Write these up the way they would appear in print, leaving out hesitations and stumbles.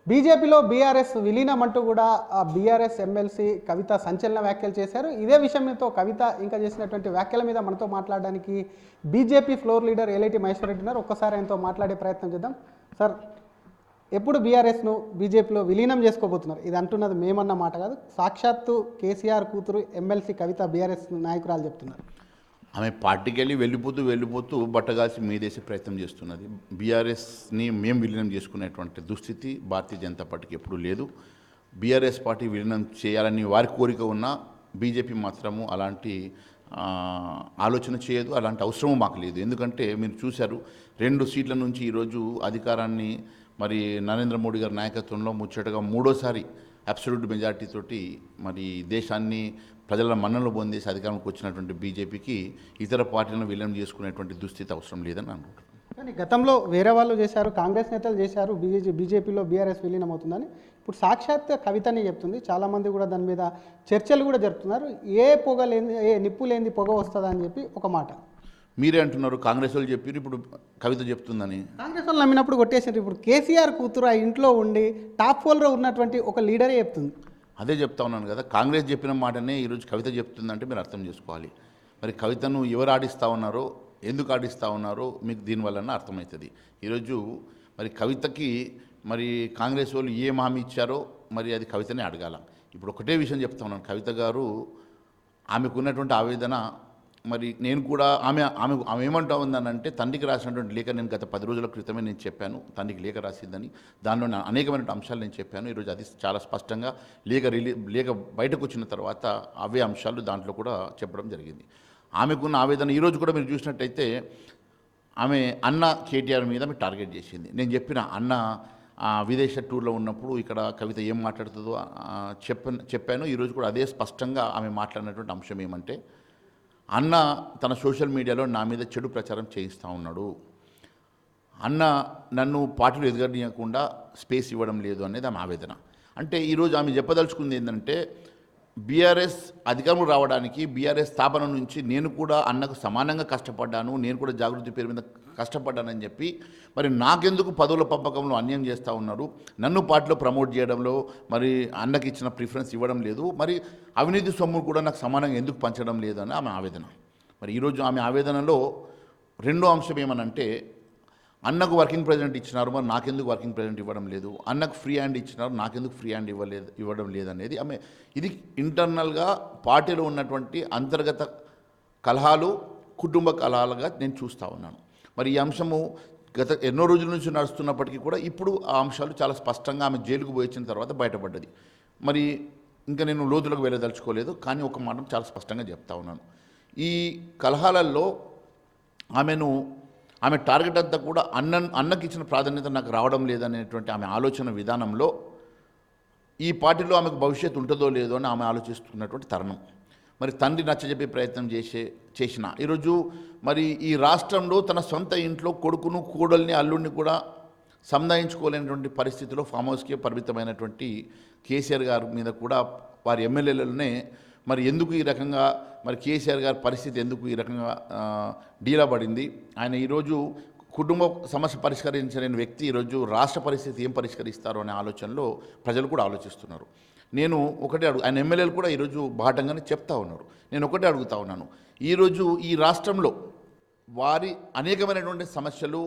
బీజేపీలో బీఆర్ఎస్ విలీనం అంటూ కూడా బీఆర్ఎస్ ఎమ్మెల్సీ కవిత సంచలన వ్యాఖ్యలు చేశారు. ఇదే విషయంతో కవిత ఇంకా చేసినటువంటి వ్యాఖ్యల మీద మనతో మాట్లాడడానికి BJP floor leader Aleti Maheshwar Reddy ఉన్నారు. ఒక్కసారి ఆయనతో మాట్లాడే ప్రయత్నం చేద్దాం. సార్, ఎప్పుడు బీఆర్ఎస్ను బీజేపీలో విలీనం చేసుకోబోతున్నారు? ఇది అంటున్నది మేమన్న మాట కాదు, సాక్షాత్తు కేసీఆర్ కూతురు ఎమ్మెల్సీ కవిత బీఆర్ఎస్ నాయకురాలు చెప్తున్నారు. ఆమె పార్టీకి వెళ్ళిపోతూ బట్టగాల్సి మీదేసే ప్రయత్నం చేస్తున్నది. బీఆర్ఎస్ని మేము విలీనం చేసుకునేటువంటి దుస్థితి భారతీయ జనతా పార్టీకి ఎప్పుడూ లేదు. బీఆర్ఎస్ పార్టీ విలీనం చేయాలని వారి కోరిక ఉన్నా బీజేపీ మాత్రము అలాంటి ఆలోచన చేయదు, అలాంటి అవసరం మాకు లేదు. ఎందుకంటే మీరు చూశారు, 2 సీట్ల నుంచి ఈరోజు అధికారాన్ని మరి నరేంద్ర మోడీ గారి నాయకత్వంలో ముచ్చటగా 3వ అబ్సల్యూట్ మెజార్టీ తోటి మరి దేశాన్ని ప్రజల మన్ననలు పొందేసి అధికారంలోకి వచ్చినటువంటి బీజేపీకి ఇతర పార్టీలను విలీనం చేసుకునేటువంటి దుస్థితి అవసరం లేదని అనుకుంటున్నాను. కానీ గతంలో వేరే వాళ్ళు చేశారు, కాంగ్రెస్ నేతలు చేశారు, బీజేపీలో బీఆర్ఎస్ విలీనం అవుతుందని. ఇప్పుడు సాక్షాత్ కవితని చెప్తుంది. చాలామంది కూడా దాని మీద చర్చలు కూడా జరుపుతున్నారు. ఏ నిప్పు లేని పొగ వస్తుందా అని చెప్పి ఒక మాట మీరే అంటున్నారు, కాంగ్రెస్ వాళ్ళు చెప్పారు, ఇప్పుడు కవిత చెప్తుందని. కాంగ్రెస్ వాళ్ళు నమ్మినప్పుడు కొట్టేసారు. ఇప్పుడు కేసీఆర్ కూతురు ఆ ఇంట్లో ఉండి టాప్ 4లో ఉన్నటువంటి ఒక లీడరే చెప్తుంది. అదే చెప్తా ఉన్నాను కదా, కాంగ్రెస్ చెప్పిన మాటనే ఈరోజు కవిత చెప్తుందంటే మీరు అర్థం చేసుకోవాలి. మరి కవితను ఎవరు ఆడిస్తూ ఉన్నారో, ఎందుకు ఆడిస్తూ ఉన్నారో మీకు దీనివల్ల అర్థమవుతుంది. ఈరోజు మరి కవితకి మరి కాంగ్రెస్ వాళ్ళు ఏం హామీ ఇచ్చారో మరి అది కవితనే అడగాల. ఇప్పుడు ఒకటే విషయం చెప్తా ఉన్నాను, కవిత గారు ఆమెకున్నటువంటి ఆవేదన మరి నేను కూడా ఆమె ఏమంటా ఉందనంటే, తండ్రికి రాసినటువంటి లేఖ నేను గత 10 రోజుల క్రితమే నేను చెప్పాను, తండ్రికి లేఖ రాసిందని. దానిలో అనేకమైన అంశాలు నేను చెప్పాను. ఈరోజు అది చాలా స్పష్టంగా లేఖ బయటకు వచ్చిన తర్వాత అవే అంశాలు దాంట్లో కూడా చెప్పడం జరిగింది. ఆమెకున్న ఆవేదన ఈరోజు కూడా మీరు చూసినట్టయితే ఆమె అన్న కేటీఆర్ మీద ఆమె టార్గెట్ చేసింది. నేను చెప్పిన అన్న విదేశ టూర్లో ఉన్నప్పుడు ఇక్కడ కవిత ఏం మాట్లాడుతుందో చెప్పాను. ఈరోజు కూడా అదే స్పష్టంగా ఆమె మాట్లాడినటువంటి అంశం ఏమంటే, అన్న తన సోషల్ మీడియాలో నా మీద చెడు ప్రచారం చేయిస్తూ ఉన్నాడు, అన్న నన్ను పార్టీలో ఎదగనీయకుండా స్పేస్ ఇవ్వడం లేదు అనేది ఆమె ఆవేదన. అంటే ఈరోజు ఆమె చెప్పదలుచుకుంది ఏంటంటే, బీఆర్ఎస్ అధికారం రావడానికి, బీఆర్ఎస్ స్థాపన నుంచి నేను కూడా అన్నకు సమానంగా కష్టపడ్డాను, నేను కూడా జాగృతి పేరు మీద కష్టపడ్డానని చెప్పి మరి నాకెందుకు పదవుల పంపకంలో అన్యాయం చేస్తూ ఉన్నారు, నన్ను పార్టీలో ప్రమోట్ చేయడంలో మరి అన్నకి ఇచ్చిన ప్రిఫరెన్స్ ఇవ్వడం లేదు, మరి అవినీతి సొమ్ము కూడా నాకు సమానంగా ఎందుకు పంచడం లేదు అని ఆమె ఆవేదన. మరి ఈరోజు ఆమె ఆవేదనలో రెండో అంశం ఏమనంటే, అన్నకు వర్కింగ్ ప్రెసిడెంట్ ఇచ్చినారు, మరి నాకెందుకు వర్కింగ్ ప్రెసిడెంట్ ఇవ్వడం లేదు, అన్నకు ఫ్రీ హ్యాండ్ ఇచ్చినారు, నాకెందుకు ఫ్రీ హ్యాండ్ ఇవ్వడం లేదనేది ఆమె. ఇది ఇంటర్నల్గా పార్టీలో ఉన్నటువంటి అంతర్గత కలహాలు, కుటుంబ కలహాలుగా నేను చూస్తూ ఉన్నాను. మరి ఈ అంశము గత ఎన్నో రోజుల నుంచి నడుస్తున్నప్పటికీ కూడా ఇప్పుడు ఆ అంశాలు చాలా స్పష్టంగా ఆమె జైలుకు పోయించిన తర్వాత బయటపడ్డది. మరి ఇంకా నేను లోతులకు వెళ్ళదలుచుకోలేదు, కానీ ఒక మాట చాలా స్పష్టంగా చెప్తా ఉన్నాను. ఈ కలహాలలో ఆమె టార్గెట్ అంతా కూడా అన్నకి ఇచ్చిన ప్రాధాన్యత నాకు రావడం లేదనేటువంటి ఆమె ఆలోచన విధానంలో ఈ పార్టీలో ఆమెకు భవిష్యత్తు ఉంటుందో లేదో అని ఆమె ఆలోచిస్తున్నటువంటి తరుణం. మరి తండ్రి నచ్చజెప్పే ప్రయత్నం చేసిన ఈరోజు మరి ఈ రాష్ట్రంలో తన సొంత ఇంట్లో కొడుకును, కోడల్ని, అల్లుడిని కూడా సంధాయించుకోలేనటువంటి పరిస్థితిలో ఫామ్ హౌస్కే పరిమితమైనటువంటి కేసీఆర్ గారి మీద కూడా వారి ఎమ్మెల్యేలనే మరి ఎందుకు ఈ రకంగా మరి కేసీఆర్ గారి పరిస్థితి ఎందుకు ఈ రకంగా డీలా పడింది, ఆయన ఈరోజు కుటుంబ సమస్య పరిష్కరించలేని వ్యక్తి ఈరోజు రాష్ట్ర పరిస్థితి ఏం పరిష్కరిస్తారో అనే ఆలోచనలో ప్రజలు కూడా ఆలోచిస్తున్నారు. నేను ఒకటే ఆయన ఎమ్మెల్యేలు కూడా ఈరోజు బాటంగానే చెప్తా ఉన్నారు. నేను ఒకటే అడుగుతా ఉన్నాను, ఈరోజు ఈ రాష్ట్రంలో వారి అనేకమైనటువంటి సమస్యలు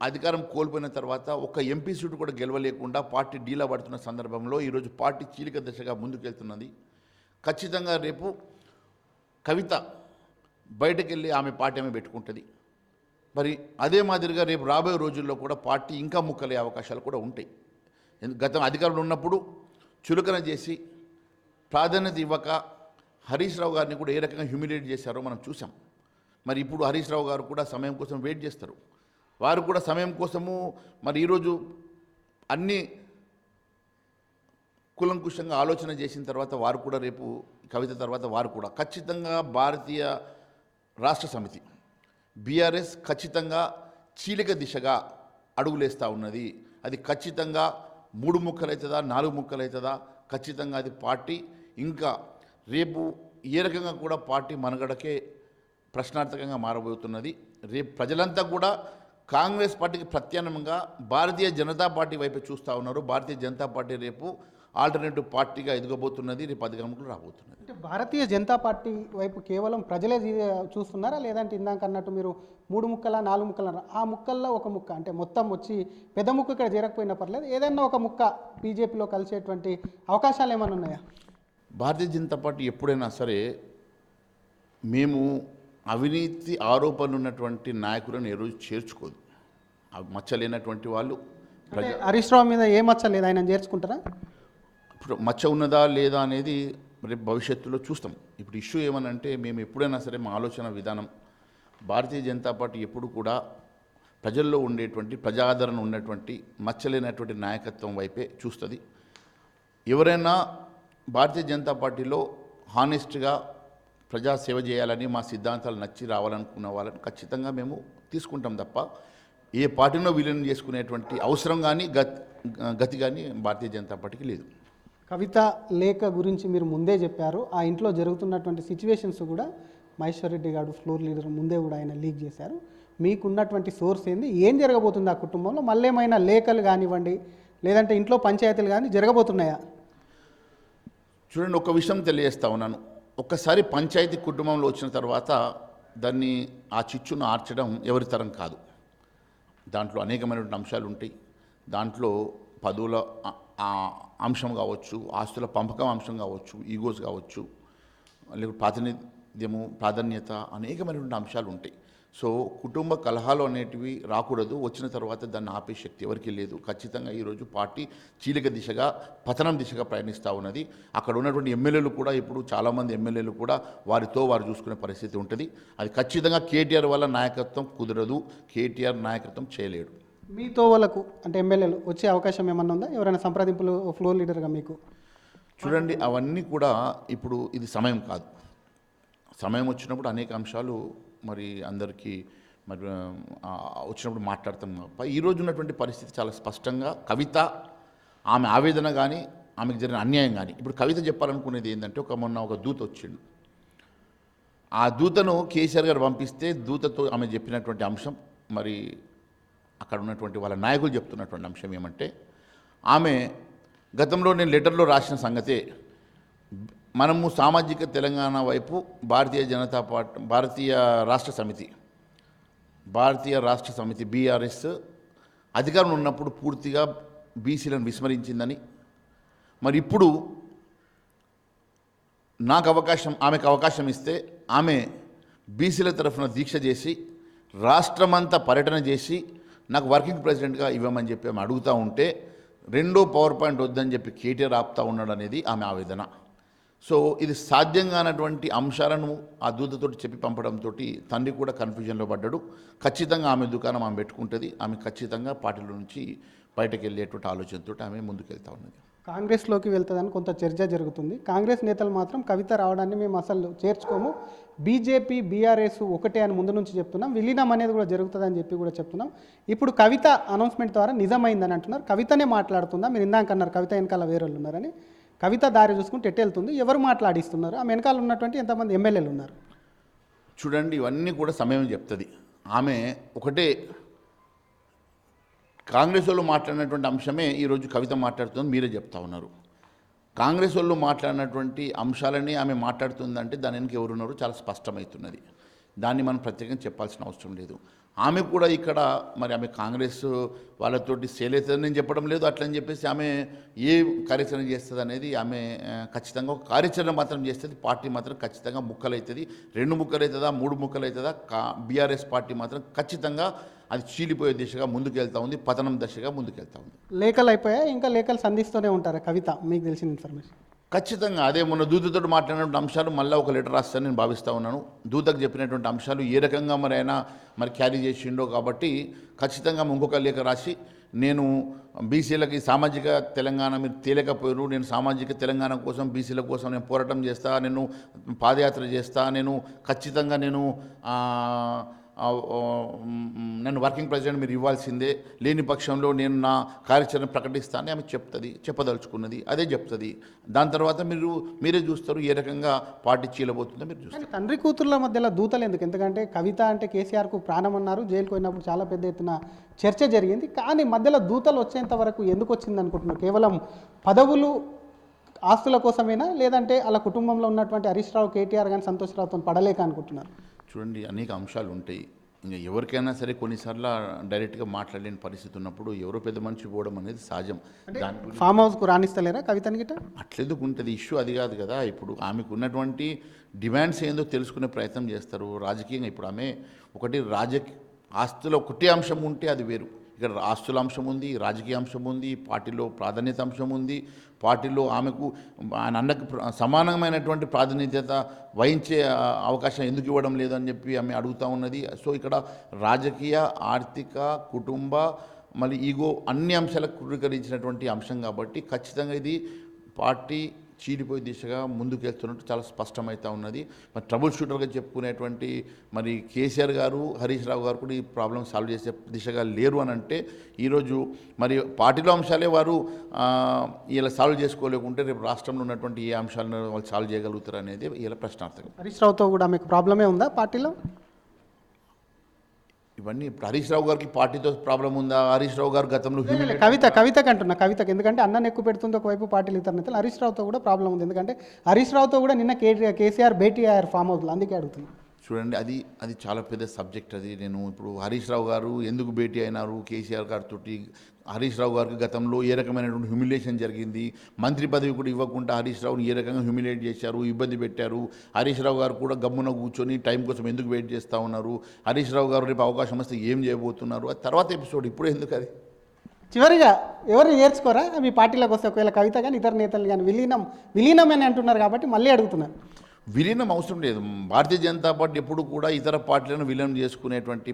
అధికారం కోల్పోయిన తర్వాత ఒక ఎంపీ సీటు కూడా గెలవలేకుండా పార్టీ డీలా పడుతున్న సందర్భంలో ఈరోజు పార్టీ చీలిక దశగా ముందుకెళ్తున్నది. ఖచ్చితంగా రేపు కవిత బయటకెళ్ళి ఆమె పార్టీ ఆమె పెట్టుకుంటుంది. మరి అదే మాదిరిగా రేపు రాబోయే రోజుల్లో కూడా పార్టీ ఇంకా ముక్కలే అవకాశాలు కూడా ఉంటాయి. గతం అధికారంలో ఉన్నప్పుడు చులకన చేసి ప్రాధాన్యత ఇవ్వక హరీష్ రావు గారిని కూడా ఏ రకంగా హ్యూమిలేట్ చేశారో మనం చూసాం. మరి ఇప్పుడు హరీష్ రావు గారు కూడా సమయం కోసం వెయిట్ చేస్తారు. వారు కూడా సమయం కోసము మరి ఈరోజు అన్ని కులంకుశంగా ఆలోచన చేసిన తర్వాత వారు కూడా రేపు కవిత తర్వాత వారు కూడా ఖచ్చితంగా భారతీయ రాష్ట్ర సమితి బీఆర్ఎస్ ఖచ్చితంగా చీలిక దిశగా అడుగులేస్తూ ఉన్నది. అది ఖచ్చితంగా 3 ముక్కలు అవుతుందా, 4 ముక్కలు అవుతుందా, ఖచ్చితంగా అది పార్టీ ఇంకా రేపు ఏ రకంగా కూడా పార్టీ మనుగడకే ప్రశ్నార్థకంగా మారబోతున్నది. రేపు ప్రజలంతా కూడా కాంగ్రెస్ పార్టీకి ప్రత్యామ్నాయంగా భారతీయ జనతా పార్టీ వైపు చూస్తూ ఉన్నారు. భారతీయ జనతా పార్టీ రేపు ఆల్టర్నేటివ్ పార్టీగా ఎదగబోతున్నది, రేపు అధికారంలో రాబోతున్నది. అంటే భారతీయ జనతా పార్టీ వైపు కేవలం ప్రజలే చూస్తున్నారా, లేదంటే ఇందాక అన్నట్టు మీరు 3 ముక్కల 4 ముక్కల ఆ ముక్కల్లో ఒక ముక్క అంటే మొత్తం వచ్చి పెద్ద ముక్క ఇక్కడ చేరకపోయినా పర్లేదు, ఏదైనా ఒక ముక్క బీజేపీలో కలిసేటువంటి అవకాశాలు ఏమైనా ఉన్నాయా? భారతీయ జనతా పార్టీ ఎప్పుడైనా సరే మేము అవినీతి ఆరోపణలు ఉన్నటువంటి నాయకులను ఏ రోజు చేర్చుకోదు. మచ్చలేనటువంటి వాళ్ళు అంటే హరీష్ రావు మీద ఏ మచ్చ లేదు, ఆయన చేర్చుకుంటారా? ఇప్పుడు మచ్చ ఉన్నదా లేదా అనేది రేపు భవిష్యత్తులో చూస్తాం. ఇప్పుడు ఇష్యూ ఏమనంటే మేము ఎప్పుడైనా సరే మా ఆలోచన విధానం భారతీయ జనతా పార్టీ ఎప్పుడు కూడా ప్రజల్లో ఉండేటువంటి ప్రజాదరణ ఉన్నటువంటి మచ్చలేనటువంటి నాయకత్వం వైపే చూస్తుంది. ఎవరైనా భారతీయ జనతా పార్టీలో హానెస్ట్గా ప్రజాసేవ చేయాలని మా సిద్ధాంతాలు నచ్చి రావాలనుకున్న వాళ్ళని ఖచ్చితంగా మేము తీసుకుంటాం తప్ప ఏ పార్టీలో విలీనం చేసుకునేటువంటి అవసరం కానీ గతి కానీ భారతీయ జనతా పార్టీకి లేదు. కవిత లేఖ గురించి మీరు ముందే చెప్పారు. ఆ ఇంట్లో జరుగుతున్నటువంటి సిచ్యువేషన్స్ కూడా మహేశ్వర్ రెడ్డి గారు ఫ్లోర్ లీడర్ ముందే కూడా ఆయన లీక్ చేశారు. మీకున్నటువంటి సోర్స్ ఏంది, ఏం జరగబోతుంది ఆ కుటుంబంలో? మళ్ళీ ఏమైనా లేఖలు కానివ్వండి, లేదంటే ఇంట్లో పంచాయతీలు కానీ జరగబోతున్నాయా? చూడండి, ఒక విషయం తెలియజేస్తా ఉన్నాను. ఒక్కసారి పంచాయతీ కుటుంబంలో వచ్చిన తర్వాత దాన్ని ఆ చిచ్చును ఆర్చడం ఎవరి తరం కాదు. దాంట్లో అనేకమైనటువంటి అంశాలు ఉంటాయి. దాంట్లో పదవుల అంశం కావచ్చు, ఆస్తుల పంపకం అంశం కావచ్చు, ఈగోస్ కావచ్చు, లేకపోతే ప్రాతినిధ్యము ప్రాధాన్యత, అనేకమైనటువంటి అంశాలు ఉంటాయి. సో కుటుంబ కలహాలు అనేటివి రాకూడదు. వచ్చిన తర్వాత దాన్ని ఆపే శక్తి ఎవరికీ లేదు. ఖచ్చితంగా ఈరోజు పార్టీ చీలిక దిశగా పతనం దిశగా ప్రయాణిస్తూ ఉన్నది. అక్కడ ఉన్నటువంటి ఎమ్మెల్యేలు కూడా ఇప్పుడు చాలామంది ఎమ్మెల్యేలు కూడా వారితో వారు చూసుకునే పరిస్థితి ఉంటుంది. అది ఖచ్చితంగా కేటీఆర్ వల్ల నాయకత్వం కుదరదు, కేటీఆర్ నాయకత్వం చేయలేడు. మీతో వాళ్ళకు అంటే ఎమ్మెల్యేలు వచ్చే అవకాశం ఏమన్నా ఉందా? ఎవరైనా సంప్రదింపులు ఫ్లోర్ లీడర్గా మీకు? చూడండి, అవన్నీ కూడా ఇప్పుడు ఇది సమయం కాదు. సమయం వచ్చినప్పుడు అనేక అంశాలు మరి అందరికీ మరి వచ్చినప్పుడు మాట్లాడతాం. ఈరోజు ఉన్నటువంటి పరిస్థితి చాలా స్పష్టంగా కవిత ఆమె ఆవేదన కానీ ఆమెకు జరిగిన అన్యాయం కానీ, ఇప్పుడు కవిత చెప్పాలనుకునేది ఏంటంటే మొన్న ఒక దూత వచ్చిండు. ఆ దూతను కేసీఆర్ గారు పంపిస్తే దూతతో ఆమె చెప్పినటువంటి అంశం, మరి అక్కడ ఉన్నటువంటి వాళ్ళ నాయకులు చెప్తున్నటువంటి అంశం ఏమంటే, ఆమె గతంలో నేను లెటర్లో రాసిన సంగతే, మనము సామాజిక తెలంగాణ వైపు భారతీయ జనతా పార్టీ భారతీయ రాష్ట్ర సమితి బీఆర్ఎస్ అధికారంలో ఉన్నప్పుడు పూర్తిగా బీసీలను విస్మరించిందని, మరి ఇప్పుడు ఆమెకు అవకాశం ఇస్తే ఆమె బీసీల తరఫున దీక్ష చేసి రాష్ట్రమంతా పర్యటన చేసి నాకు వర్కింగ్ ప్రెసిడెంట్గా ఇవ్వమని చెప్పి ఆమె అడుగుతూ ఉంటే, రెండో పవర్ పాయింట్ వద్దని చెప్పి కేటీఆర్ ఆపుతా ఉన్నాడు అనేది ఆమె ఆవేదన. సో ఇది సాధ్యం కానటువంటి అంశాలను ఆ దూతతో చెప్పి పంపడంతో తండ్రి కూడా కన్ఫ్యూజన్లో పడ్డాడు. ఖచ్చితంగా ఆమె దుకాణం ఆమె పెట్టుకుంటుంది. ఆమె ఖచ్చితంగా పార్టీలో నుంచి బయటకు వెళ్ళేటువంటి ఆలోచనతో ఆమె ముందుకెళ్తా ఉన్నది. కాంగ్రెస్లోకి వెళ్తుందని కొంత చర్చ జరుగుతుంది. కాంగ్రెస్ నేతలు మాత్రం కవిత రావడాన్ని మేము అసలు చేర్చుకోము, బీజేపీ బీఆర్ఎస్ ఒకటే అని ముందు నుంచి చెప్తున్నాం, విలీనం అనేది కూడా జరుగుతుందని చెప్పి కూడా చెప్తున్నాం. ఇప్పుడు కవిత అనౌన్స్మెంట్ ద్వారా నిజమైందని అంటున్నారు. కవితనే మాట్లాడుతుందా? మీరు ఇందాక అన్నారు కవిత వెనకాల వేరే వాళ్ళు ఉన్నారని. కవిత దారి చూసుకుంటే ఎట్టు వెళ్తుంది? ఎవరు మాట్లాడిస్తున్నారు? ఆ వెనకాల ఉన్నటువంటి ఎంతమంది ఎమ్మెల్యేలు ఉన్నారు? చూడండి, ఇవన్నీ కూడా సమయం చెప్తుంది. ఆమె ఒకటే కాంగ్రెస్ వాళ్ళు మాట్లాడినటువంటి అంశమే ఈరోజు కవిత మాట్లాడుతుంది మీరే చెప్తా ఉన్నారు. కాంగ్రెస్ వాళ్ళు మాట్లాడినటువంటి అంశాలని ఆమె మాట్లాడుతుందంటే దాని వెనక ఎవరున్నారు చాలా స్పష్టమవుతున్నది. దాన్ని మనం ప్రత్యేకంగా చెప్పాల్సిన అవసరం లేదు. ఆమె కూడా ఇక్కడ మరి ఆమె కాంగ్రెస్ వాళ్ళతోటి సేల్ అవుతుందని నేను చెప్పడం లేదు. అట్లని చెప్పేసి ఆమె ఏ కార్యాచరణ చేస్తుంది అనేది ఆమె ఖచ్చితంగా ఒక కార్యాచరణ మాత్రం చేస్తుంది. పార్టీ మాత్రం ఖచ్చితంగా ముక్కలవుతుంది. 2 ముక్కలు అవుతుందా 3 ముక్కలు అవుతుందా? బీఆర్ఎస్ పార్టీ మాత్రం ఖచ్చితంగా అది చీలిపోయే దిశగా ముందుకెళ్తా ఉంది, పతనం దశగా ముందుకెళ్తా ఉంది. లేఖలు అయిపోయా, ఇంకా లేఖలు సంధిస్తూనే ఉంటారా కవిత? మీకు తెలిసిన ఇన్ఫర్మేషన్ ఖచ్చితంగా అదే మొన్న దూతతో మాట్లాడినటువంటి అంశాలు మళ్ళీ ఒక లెటర్ రాస్తానని నేను భావిస్తూ ఉన్నాను. దూతకు చెప్పినటువంటి అంశాలు ఏ రకంగా మరి క్యారీ చేసిండో కాబట్టి ఖచ్చితంగా ఇంకొక లేఖ రాసి, నేను బీసీలకి సామాజిక తెలంగాణ మీరు తేలేకపోయారు, నేను సామాజిక తెలంగాణ కోసం బీసీల కోసం నేను పోరాటం చేస్తా, నేను పాదయాత్ర చేస్తా, నేను ఖచ్చితంగా నేను నన్ను వర్కింగ్ ప్రెసిడెంట్ మీరు ఇవ్వాల్సిందే, లేని పక్షంలో నేను నా కార్యాచరణ ప్రకటిస్తానని ఆమె చెప్పదలుచుకున్నది, అదే చెప్తుంది. దాని తర్వాత మీరే చూస్తారు ఏ రకంగా పార్టీ చీలబోతుందో మీరు చూస్తారు. కానీ తండ్రి కూతుర్ల మధ్యలో దూతలు ఎందుకు? ఎందుకంటే కవిత అంటే కేసీఆర్కు ప్రాణం అన్నారు, జైలుకు పోయినప్పుడు చాలా పెద్ద ఎత్తున చర్చ జరిగింది. కానీ మధ్యలో దూతలు వచ్చేంత వరకు ఎందుకు వచ్చింది అనుకుంటున్నారు? కేవలం పదవులు ఆస్తుల కోసమేనా, లేదంటే అలా కుటుంబంలో ఉన్నటువంటి హరీష్ రావు, కేటీఆర్ కానీ సంతోష్ రావుతో పడలేక అనుకుంటున్నారు? చూడండి, అనేక అంశాలు ఉంటాయి. ఇంకా ఎవరికైనా సరే కొన్నిసార్లు డైరెక్ట్గా మాట్లాడలేని పరిస్థితి ఉన్నప్పుడు ఎవరో పెద్ద మనిషి పోవడం అనేది సహజం. దాని గురించి ఫామ్ హౌస్కు రాణిస్తలేరా కవితని గిట్ట? అట్లెందుకు ఉంటుంది? ఇష్యూ అది కాదు కదా. ఇప్పుడు ఆమెకు ఉన్నటువంటి డిమాండ్స్ ఏందో తెలుసుకునే ప్రయత్నం చేస్తారు రాజకీయంగా. ఇప్పుడు ఆమె ఒకటి ఆస్తులో ఒకటే అంశం ఉంటే అది వేరు. ఇక్కడ ఆస్తుల అంశం ఉంది, రాజకీయ అంశం ఉంది, పార్టీలో ప్రాధాన్యత అంశం ఉంది. పార్టీలో ఆమెకు ఆయన అన్నకు సమానమైనటువంటి ప్రాధాన్యత వహించే అవకాశం ఎందుకు ఇవ్వడం లేదు అని చెప్పి ఆమె అడుగుతూ ఉన్నది. సో ఇక్కడ రాజకీయ, ఆర్థిక, కుటుంబ, మళ్ళీ ఈగో అన్ని అంశాలకు క్రోడీకరించినటువంటి అంశం కాబట్టి ఖచ్చితంగా ఇది పార్టీ చీలిపోయే దిశగా ముందుకెళ్తున్నట్టు చాలా స్పష్టమవుతూ ఉన్నది. మరి ట్రబుల్ షూటర్గా చెప్పుకునేటువంటి మరి కేసీఆర్ గారు, హరీష్ రావు గారు కూడా ఈ ప్రాబ్లం సాల్వ్ చేసే దిశగా లేరు అని అంటే ఈరోజు మరి పార్టీలో అంశాలే వారు ఇలా సాల్వ్ చేసుకోలేకుంటే రేపు రాష్ట్రంలో ఉన్నటువంటి ఏ అంశాలను వాళ్ళు సాల్వ్ చేయగలుగుతారు అనేది ఇలా ప్రశ్నార్థకం. హరీష్ రావుతో కూడా మీకు ప్రాబ్లమే ఉందా పార్టీలో? ఇవన్నీ ఇప్పుడు హరీష్ రావు గారికి పార్టీతో ప్రాబ్లం ఉందా? హరీష్ రావు గారు గతంలో కవితకి అంటున్నా, కవితకి ఎందుకంటే అన్నని ఎక్కువ పెడుతుంది ఒకవైపు పార్టీలు ఇతర నేతలు. హరీష్ రావుతో కూడా ప్రాబ్లం ఉంది, ఎందుకంటే హరీష్ రావుతో కూడా నిన్న కేసీఆర్ భేటీ అయ్యారు ఫామ్ హౌస్లో, అందుకే అడుగుతున్నాను. చూడండి, అది చాలా పెద్ద సబ్జెక్ట్. అది నేను ఇప్పుడు హరీష్ రావు గారు ఎందుకు భేటీ అయినారు కేసీఆర్ గారితో, హరీష్ రావు గారికి గతంలో ఏ రకమైనటువంటి హ్యూమిలేషన్ జరిగింది, మంత్రి పదవి కూడా ఇవ్వకుండా హరీష్ రావుని ఏ రకంగా హ్యూమిలేట్ చేశారు, ఇబ్బంది పెట్టారు, హరీష్ రావు గారు కూడా గమ్మున కూర్చొని టైం కోసం ఎందుకు వెయిట్ చేస్తూ ఉన్నారు, హరీష్ రావు గారు రేపు అవకాశం వస్తే ఏం చేయబోతున్నారు, అది తర్వాత ఎపిసోడ్. ఇప్పుడు ఎందుకు అది? చివరిగా ఎవరు నేర్చుకోరా మీ పార్టీలోకి వస్తే? ఒకవేళ కవిత కానీ ఇతర నేతలు కానీ విలీనం అని అంటున్నారు కాబట్టి మళ్ళీ అడుగుతున్నారు. విలీనం అవసరం లేదు. భారతీయ జనతా పార్టీ ఎప్పుడు కూడా ఇతర పార్టీలను విలీనం చేసుకునేటువంటి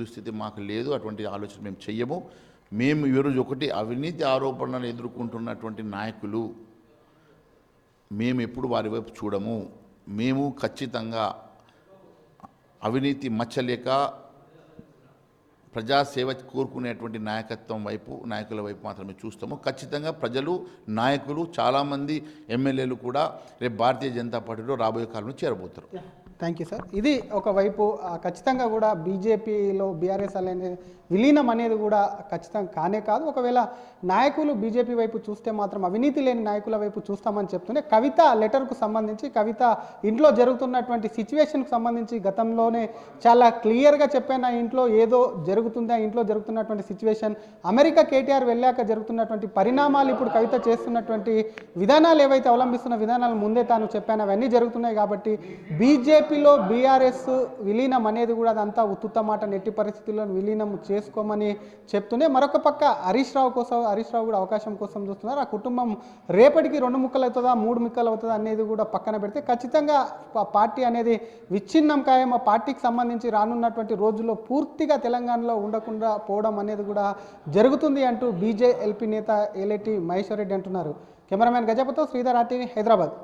దుస్థితి మాకు లేదు. అటువంటి ఆలోచన మేము చెయ్యము. మేము ఈరోజు ఒకటి, అవినీతి ఆరోపణలు ఎదుర్కొంటున్నటువంటి నాయకులు మేము ఎప్పుడు వారి వైపు చూడము. మేము ఖచ్చితంగా అవినీతి మచ్చలేక ప్రజాసేవ కోరుకునేటువంటి నాయకుల వైపు మాత్రమే చూస్తాము. ఖచ్చితంగా ప్రజలు, నాయకులు, చాలామంది ఎమ్మెల్యేలు కూడా రేపు భారతీయ జనతా పార్టీలో రాబోయే కాలంలో చేరబోతారు. Thank you sir. ఇది ఒకవైపు ఖచ్చితంగా కూడా బీజేపీలో బీఆర్ఎస్ అనేది విలీనం అనేది కూడా ఖచ్చితంగా కానే కాదు. ఒకవేళ నాయకులు బీజేపీ వైపు చూస్తే మాత్రం అవినీతి లేని నాయకుల వైపు చూస్తామని చెప్తూనే కవిత లెటర్కు సంబంధించి, కవిత ఇంట్లో జరుగుతున్నటువంటి సిచ్యువేషన్కు సంబంధించి గతంలోనే చాలా క్లియర్గా చెప్పాను. ఇంట్లో ఏదో జరుగుతుందా, ఇంట్లో జరుగుతున్నటువంటి సిచ్యువేషన్, అమెరికా కేటీఆర్ వెళ్ళాక జరుగుతున్నటువంటి పరిణామాలు, ఇప్పుడు కవిత చేస్తున్నటువంటి విధానాలు ఏవైతే అవలంబిస్తున్న విధానాలు ముందే తాను చెప్పాను, అవన్నీ జరుగుతున్నాయి. కాబట్టి బీజేపీలో బీఆర్ఎస్ విలీనం అనేది కూడా అదంతా ఉత్తుత్త మాట, నెట్టి పరిస్థితుల్లో విలీనం చేసుకోమని చెప్తూనే మరొక పక్క హరీష్ రావు కూడా అవకాశం కోసం చూస్తున్నారు. ఆ కుటుంబం రేపటికి 2 ముక్కలు అవుతుందా, 3 ముక్కలు అవుతుందా అనేది కూడా పక్కన పెడితే ఖచ్చితంగా పార్టీ అనేది విచ్ఛిన్నం ఖాయం. ఆ పార్టీకి సంబంధించి రానున్నటువంటి రోజుల్లో పూర్తిగా తెలంగాణలో ఉండకుండా పోవడం అనేది కూడా జరుగుతుంది అంటూ బీజేఎల్పీ నేత ఏలేటి మహేశ్వర్ రెడ్డి అంటున్నారు. కెమెరామెన్ గజపతితో శ్రీధర్, RTV, హైదరాబాద్.